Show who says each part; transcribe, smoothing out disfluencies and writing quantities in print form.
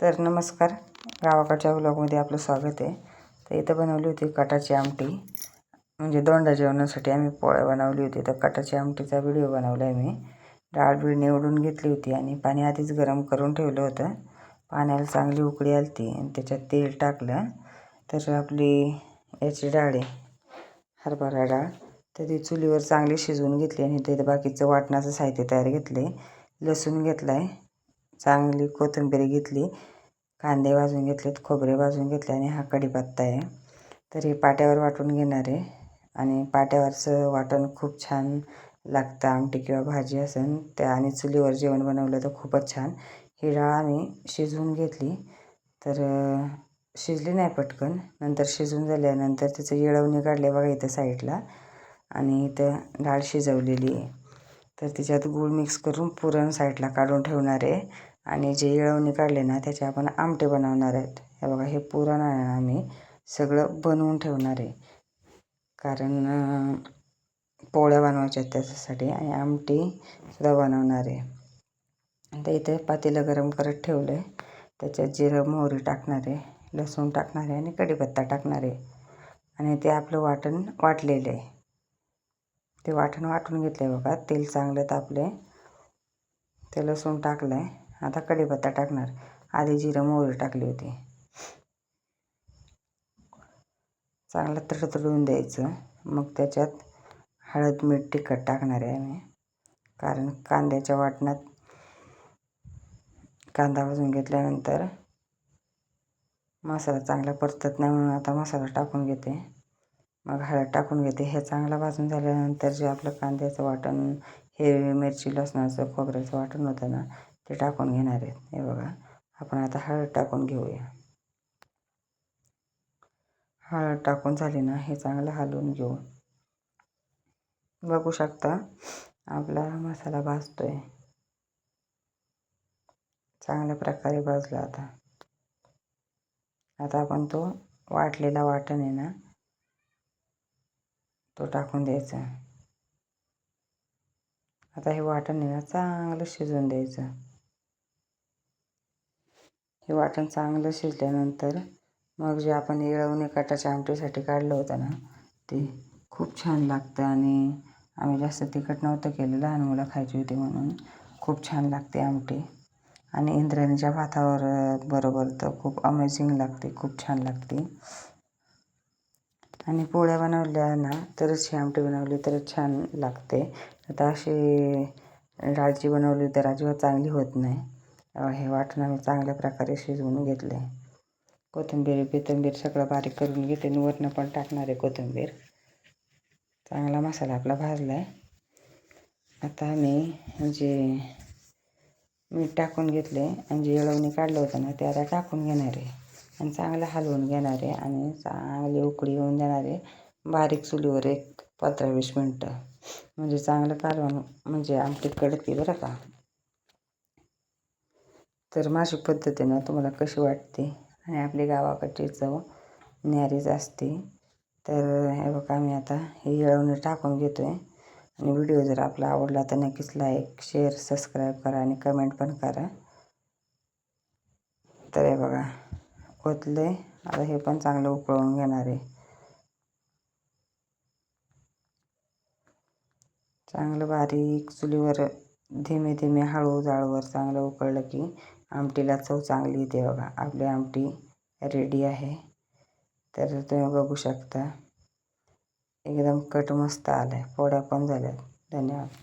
Speaker 1: तर नमस्कार, गावाकडच्या व्लॉगमध्ये आपलं स्वागत आहे. तर इथं बनवली होती कटाची आमटी, म्हणजे दोंडा जेवणासाठी आम्ही पोळ्या बनवली होती. तर कटाची आमटीचा व्हिडिओ बनवला आहे मी. डाळ बी निवडून घेतली होती आणि पाणी आधीच गरम करून ठेवलं होतं. पाण्याला चांगली उकळी आली ती आणि त्याच्यात तेल टाकलं. तर आपली याची डाळ आहे, हरभरा डाळ, तर ती चुलीवर चांगली शिजवून घेतली आणि तिथे बाकीचं वाटणाचं साहित्य तयार घेतले. लसूण घेतला आहे, चांगली कोथिंबीर घेतली, कांदे भाजून घेतलेत, खोबरे भाजून घेतले आणि हा कढीपत्ता आहे. तर हे पाट्यावर वाटून घेणार आहे आणि पाट्यावरचं वाटण खूप छान लागतं. आमटी किंवा भाजी असेल त्या आणि चुलीवर जेवण बनवलं तर खूपच छान. ही डाळ आम्ही शिजवून घेतली, तर शिजली नाही पटकन. नंतर शिजून झाल्यानंतर त्याचं येळवणी काढले बघा इथं साईडला, आणि इथं डाळ शिजवलेली आहे. तर त्याच्यात गूळ मिक्स करून पुरण साईडला काढून ठेवणार आहे आणि जे येळवणी काढले ना त्याचे आपण आमटे बनवणार आहेत. हे बघा, हे पुरण आहे ना आम्ही सगळं बनवून ठेवणार आहे, कारण पोळ्या बनवायच्या आहेत त्याच्यासाठी, आणि आमटी सुद्धा बनवणार आहे. आता इथे पातेलं गरम करत ठेवलं आहे, त्याच्यात जिरं मोहरी टाकणार आहे, लसूण टाकणार आहे आणि कढीपत्ता टाकणार आहे. आणि ते आपलं वाटण वाटलेलं आहे, ते वाटण वाटून घेतलं आहे बघा. तेल चांगलं तापले, ते लसूण टाकलं आहे. आता कढीपत्ता टाकणार. आधी जिरं मोहरी टाकली होती. चांगलं तडतडून द्यायचं. मग त्याच्यात हळद मीठ तिखट टाकणार आहे आम्ही, कारण कांद्याच्या वाटणात कांदा भाजून घेतल्यानंतर मसाला चांगला परतत नाही, म्हणून आता मसाला टाकून घेते. मग हळद टाकून घेते. हे चांगलं भाजून झाल्यानंतर जे आपलं कांद्याचं वाटण, हिरवी मिरची, लसणाचं, खोबऱ्याचं वाटण होतं ना, ते टाकून घेणार आहेत. हे बघा, आपण आता हळद टाकून घेऊया. हळद टाकून झाली ना, हे चांगलं हलवून घेऊ. बघू शकता आपला मसाला भाजतोय, चांगल्या प्रकारे भाजला. आता आपण तो वाटलेला वाटण आहे ना तो टाकून द्यायचा. आता हे वाटण आहे ना चांगलं शिजवून द्यायचं. हे वाटण चांगलं शिजल्यानंतर मग जे आपण येळवणी कटाच्या आमटीसाठी काढलं होतं ना, ते खूप छान लागतं. आणि आम्ही जास्त तिखट नव्हतं केलं, लहान मुलं खायची होती म्हणून. खूप छान लागते आमटी आणि इंद्रायणीच्या भातावर बरोबर तर खूप अमेझिंग लागते, खूप छान लागते. आणि पोळ्या बनवल्या ना तरच ही आमटी बनवली तरच छान लागते. आता अशी डाळची बनवली तर अजिबात चांगली होत नाही. हे वाटण आम्ही चांगल्या प्रकारे शिजवून घेतले. कोथिंबीर सगळं बारीक करून घेते आणि वरनं पण टाकणार आहे कोथिंबीर. चांगला मसाला आपला भाजला आहे. आता आम्ही जे मीठ टाकून घेतले आणि जे येळवणी काढलं होतं ना ते आता टाकून घेणार आहे आणि चांगलं हलवून घेणार आहे आणि चांगली उकळी येऊन देणार आहे बारीक चुलीवर 15-20 मिनटं. म्हणजे चांगलं कालवून म्हणजे आमटी कडते बरं का. तर माझी पद्धतीनं तुम्हाला कशी वाटते आणि आपली गावाकडची चव न्यारीच असते. तर हे बघा, आम्ही आता हे येळवणी टाकून घेतो आहे. आणि व्हिडिओ जर आपला आवडला तर नक्कीच लाईक, शेअर, सबस्क्राईब करा आणि कमेंट पण करा. तर हे बघा ओतले. आता हे पण चांगलं उकळून घेणार आहे. चांगलं बारीक चुलीवर धीमे धीमे हळू जाळवर चांगलं उकळलं की आमटीला चव चांगली येते. बघा, आपली आमटी रेडी आहे. तर तुम्ही बघू शकता एकदम कट मस्त आला आहे. पोळ्या पण झाल्या. धन्यवाद.